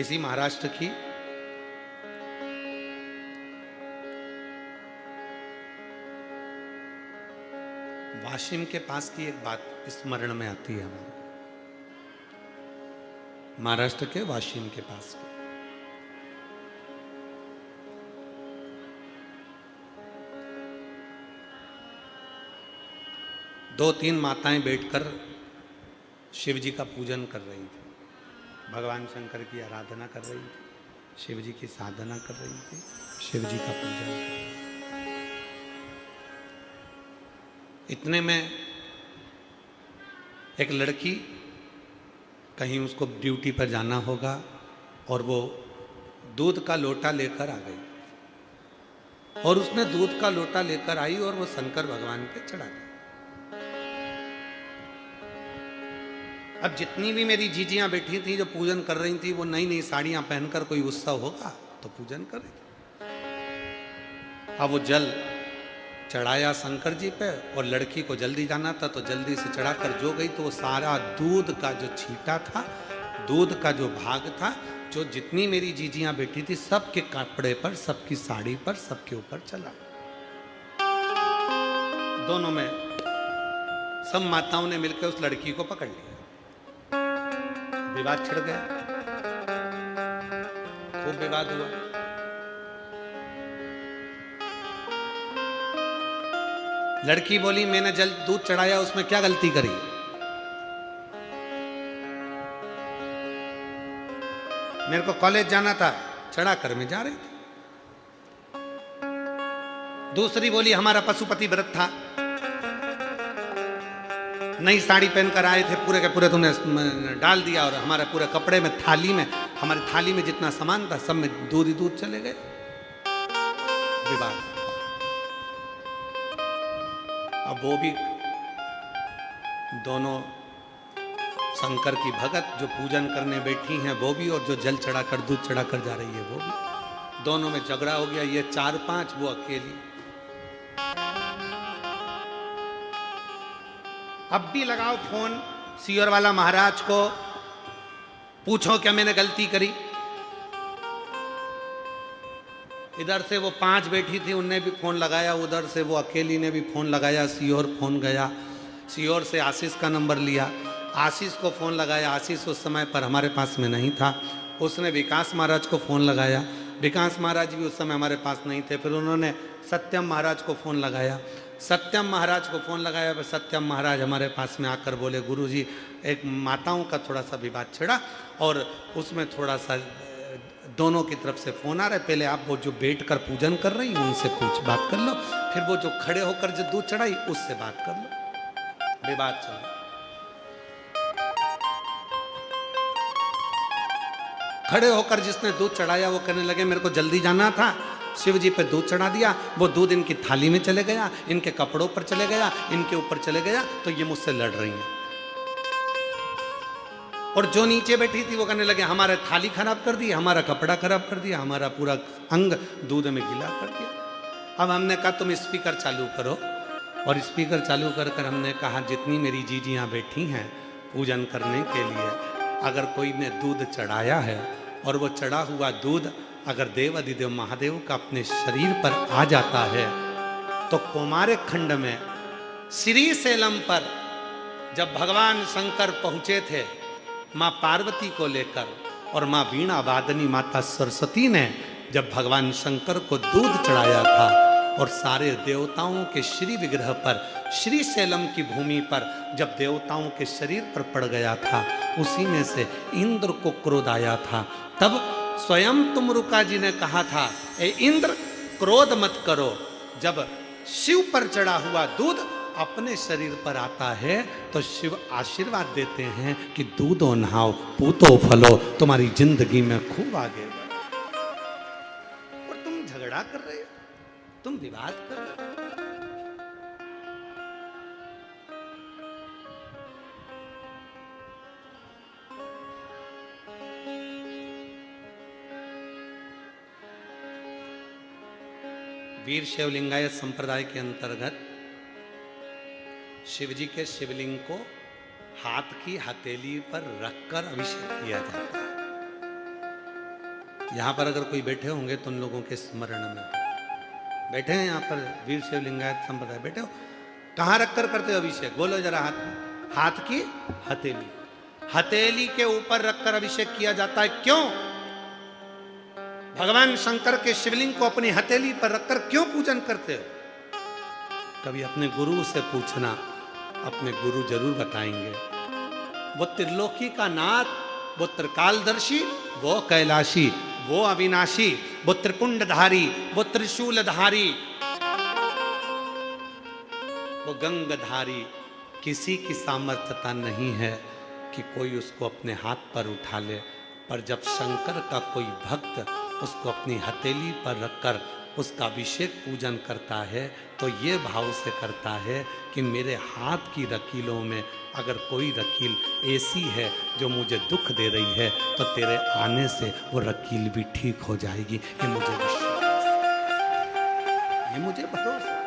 इसी महाराष्ट्र की वाशिम के पास की एक बात स्मरण में आती है हमारे, महाराष्ट्र के वाशिम के पास की। दो तीन माताएं बैठकर शिव जी का पूजन कर रही थी, भगवान शंकर की आराधना कर रही थी, शिव जी की साधना कर रही थी, शिव जी का पूजन कर रही थी। इतने में एक लड़की, कहीं उसको ड्यूटी पर जाना होगा, और वो दूध का लोटा लेकर आ गई, और उसने दूध का लोटा लेकर आई और वो शंकर भगवान पे चढ़ा दिया। अब जितनी भी मेरी जीजियां बैठी थी जो पूजन कर रही थी, वो नई नई साड़ियां पहनकर, कोई उत्सव होगा तो पूजन कर रही थी। अब वो जल चढ़ाया शंकर जी पे, और लड़की को जल्दी जाना था तो जल्दी से चढ़ाकर जो गई तो वो सारा दूध का जो छींटा था, दूध का जो भाग था, जो जितनी मेरी जीजियां बैठी थी सबके कपड़े पर, सबकी साड़ी पर, सबके ऊपर चला। दोनों में सब माताओं ने मिलकर उस लड़की को पकड़ लिया, विवाद छिड़ गया, खूब विवाद हुआ। लड़की बोली मैंने जल दूध चढ़ाया, उसमें क्या गलती करी? मेरे को कॉलेज जाना था, चढ़ा कर मैं जा रही थी। दूसरी बोली हमारा पशुपति व्रत था, नई साड़ी पहनकर आए थे, पूरे के पूरे तूने डाल दिया, और हमारे पूरे कपड़े में, थाली में, हमारी थाली में जितना सामान था सब में दूध ही दूध चले गए। विवाद। अब वो भी दोनों शंकर की भगत जो पूजन करने बैठी हैं वो भी, और जो जल चढ़ाकर दूध चढ़ाकर जा रही है वो भी, दोनों में झगड़ा हो गया। ये 4-5, वो अकेली। अब भी लगाओ फोन सीओर वाला महाराज को, पूछो क्या मैंने गलती करी। इधर से वो 5 बैठी थी, उनने भी फोन लगाया, उधर से वो अकेली ने भी फोन लगाया, सीओर फोन गया, सीओर से आशीष का नंबर लिया, आशीष को फोन लगाया, आशीष उस समय पर हमारे पास में नहीं था, उसने विकास महाराज को फोन लगाया, विकास महाराज भी उस समय हमारे पास नहीं थे, फिर उन्होंने सत्यम महाराज को फोन लगाया, सत्यम महाराज को फोन लगाया, फिर सत्यम महाराज हमारे पास में आकर बोले गुरुजी एक माताओं का थोड़ा सा विवाद छिड़ा, और उसमें थोड़ा सा दोनों की तरफ से फोन आ रहा है, पहले आप वो जो बैठ कर पूजन कर रही हैं उनसे बात कर लो, फिर वो जो खड़े होकर जो दूध चढ़ाई उससे बात कर लो। विवाद चल, खड़े होकर जिसने दूध चढ़ाया वो कहने लगे मेरे को जल्दी जाना था, शिव जी पे दूध चढ़ा दिया, वो दूध इनकी थाली में चले गया, इनके कपड़ों पर चले गया, इनके ऊपर चले गया, तो ये मुझसे लड़ रही हैं। और जो नीचे बैठी थी वो कहने लगे हमारे थाली खराब कर दी, हमारा कपड़ा खराब कर दिया, हमारा पूरा अंग दूध में गीला कर दिया। अब हमने कहा तुम स्पीकर चालू करो, और स्पीकर चालू कर कर हमने कहा जितनी मेरी जीजियां बैठी हैं पूजन करने के लिए, अगर कोई ने दूध चढ़ाया है और वो चढ़ा हुआ दूध अगर देव अधिदेव महादेव का अपने शरीर पर आ जाता है, तो कुमार खंड में श्री सेलम पर जब भगवान शंकर पहुंचे थे माँ पार्वती को लेकर, और माँ वीणा वादनी माता सरस्वती ने जब भगवान शंकर को दूध चढ़ाया था, और सारे देवताओं के श्री विग्रह पर, श्री सेलम की भूमि पर जब देवताओं के शरीर पर पड़ गया था, उसी में से इंद्र को क्रोध आया था। तब स्वयं तुमरुका जी ने कहा था ए इंद्र क्रोध मत करो, जब शिव पर चढ़ा हुआ दूध अपने शरीर पर आता है तो शिव आशीर्वाद देते हैं कि दूधो नहाओ पूतो फलो, तुम्हारी जिंदगी में खूब आगे बढ़ो। और तुम झगड़ा कर रहे हो, तुम विवाद कर रहे हो। वीर शिवलिंगायत संप्रदाय के अंतर्गत शिवजी के शिवलिंग को हाथ की हथेली पर रखकर अभिषेक किया जाता है। यहाँ पर अगर कोई बैठे होंगे तो उन लोगों के स्मरण में बैठे हैं, यहाँ पर वीर शैव लिंगायत संप्रदाय बैठे हो, कहाँ रखकर करते हो अभिषेक? बोलो जरा हाथ में। हाथ की हथेली, हथेली के ऊपर रखकर अभिषेक किया जाता है। क्यों? भगवान शंकर के शिवलिंग को अपनी हथेली पर रखकर क्यों पूजन करते हो? कभी अपने गुरु से पूछना, अपने गुरु जरूर बताएंगे। वो त्रिलोकी का नाथ, वो त्रिकालदर्शी, वो कैलाशी, वो अविनाशी, वो त्रिपुंडधारी, वो त्रिशूलधारी, वो गंगधारी, किसी की सामर्थ्यता नहीं है कि कोई उसको अपने हाथ पर उठा ले। पर जब शंकर का कोई भक्त उसको अपनी हथेली पर रखकर उसका अभिषेक पूजन करता है तो ये भाव से करता है कि मेरे हाथ की रकीलों में अगर कोई रकील ऐसी है जो मुझे दुख दे रही है तो तेरे आने से वो रकील भी ठीक हो जाएगी। ये मुझे विश्वास, ये मुझे भरोसा।